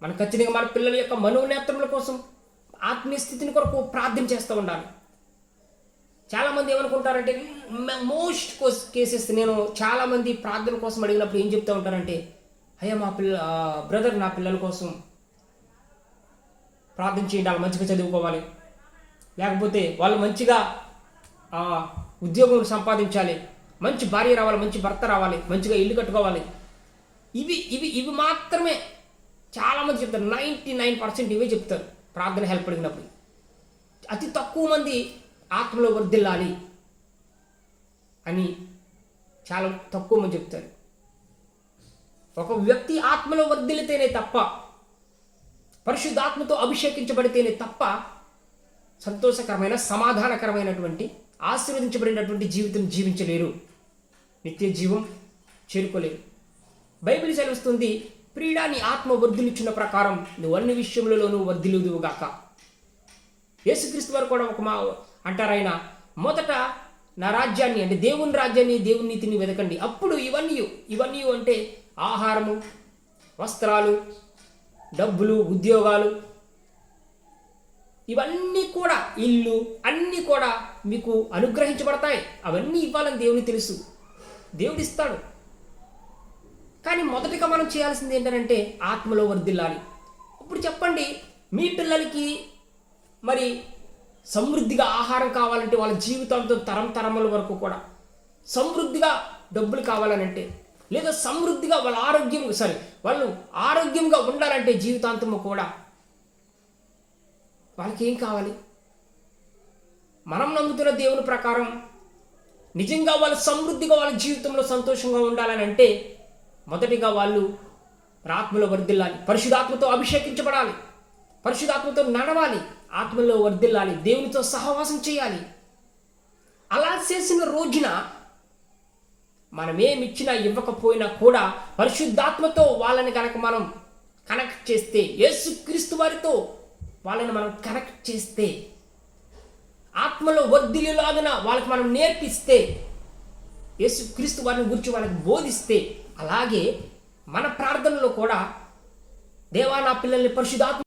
మనం ఖచ్చితంగా మన పిల్లల యొక్క మనోనేత్రముల కోసం ఆత్మీయ స్థితిని కొరకు ప్రార్థన చేస్తూ ఉండాలి. చాలామంది ఏమనుకుంటారంటే, మోస్ట్ కేసెస్ నేను చాలామంది ప్రార్థన కోసం అడిగినప్పుడు ఏం చెప్తూ ఉంటారంటే, అయ్యా మా బ్రదర్ నా పిల్లల కోసం ప్రార్థన చేయండి, వాళ్ళు మంచిగా చదువుకోవాలి, లేకపోతే వాళ్ళు మంచిగా ఉద్యోగం సంపాదించాలి, మంచి భార్య రావాలి, మంచి భర్త రావాలి, మంచిగా ఇల్లు కట్టుకోవాలి. ఇవి ఇవి ఇవి మాత్రమే చాలామంది చెప్తారు. 99% ఇవే చెప్తారు ప్రార్థన హెల్ప్ అడిగినప్పుడు. అతి తక్కువ మంది ఆత్మలో వర్ధిల్లాలి అని చాలా తక్కువ మంది చెప్తారు. ఒక వ్యక్తి ఆత్మలో వర్ధిల్లితేనే తప్ప, పరిశుద్ధాత్మతో అభిషేకించబడితేనే తప్ప సంతోషకరమైన, సమాధానకరమైనటువంటి, ఆశీర్వదించబడినటువంటి జీవితం జీవించలేరు, నిత్య జీవం చేరుకోలేరు. బైబిల్ సెలవిస్తుంది, ప్రియుడా నీ ఆత్మ వర్ధిల్లుచున్న ప్రకారం నువ్వు అన్ని విషయములలోనూ వర్ధిల్లుదువుగాక. యేసుక్రీస్తు వారు కూడా ఒక అంటారు ఆయన, మొదట నా రాజ్యాన్ని అంటే దేవుని రాజ్యాన్ని, దేవుని నీతిని వెతకండి, అప్పుడు ఇవన్నీ అంటే ఆహారము, వస్త్రాలు, డబ్బులు, ఉద్యోగాలు, ఇవన్నీ కూడా, ఇల్లు అన్నీ కూడా మీకు అనుగ్రహించబడతాయి. అవన్నీ ఇవ్వాలని దేవుని తెలుసు, దేవుడు ఇస్తాడు. కానీ మొదటిగా మనం చేయాల్సింది ఏంటంటే ఆత్మలో వర్ధిల్లాలి. ఇప్పుడు చెప్పండి, మీ పిల్లలకి మరి సమృద్ధిగా ఆహారం కావాలంటే, వాళ్ళ జీవితంతో తరముల వరకు కూడా సమృద్ధిగా డబ్బులు కావాలనంటే, లేదా సమృద్ధిగా వాళ్ళు ఆరోగ్యంగా ఉండాలంటే జీవితాంతము కూడా వాళ్ళకి ఏం కావాలి? మనం నమ్ముతున్న దేవుని ప్రకారం నిజంగా వాళ్ళు సమృద్ధిగా వాళ్ళ జీవితంలో సంతోషంగా ఉండాలని అంటే మొదటిగా వాళ్ళు ఆత్మలో వర్ధిల్లాలి, పరిశుద్ధాత్మతో అభిషేకించబడాలి, పరిశుద్ధాత్మతో నడవాలి, ఆత్మలో వర్ధిల్లాలి, దేవునితో సహవాసం చేయాలి. అలా చేసిన రోజున మనం ఏమిచ్చినా ఇవ్వకపోయినా కూడా పరిశుద్ధాత్మతో వాళ్ళని కనుక మనం కనెక్ట్ చేస్తే, యేసుక్రీస్తు వారితో వాళ్ళని మనం కనెక్ట్ చేస్తే, ఆత్మలో వర్ధిల్లులాగున వాళ్ళకి మనం నేర్పిస్తే, యేసుక్రీస్తు వారిని గురించి వాళ్ళకి బోధిస్తే, అలాగే మన ప్రార్థనలో కూడా దేవా నా పిల్లల్ని పరిశుద్ధాత్మ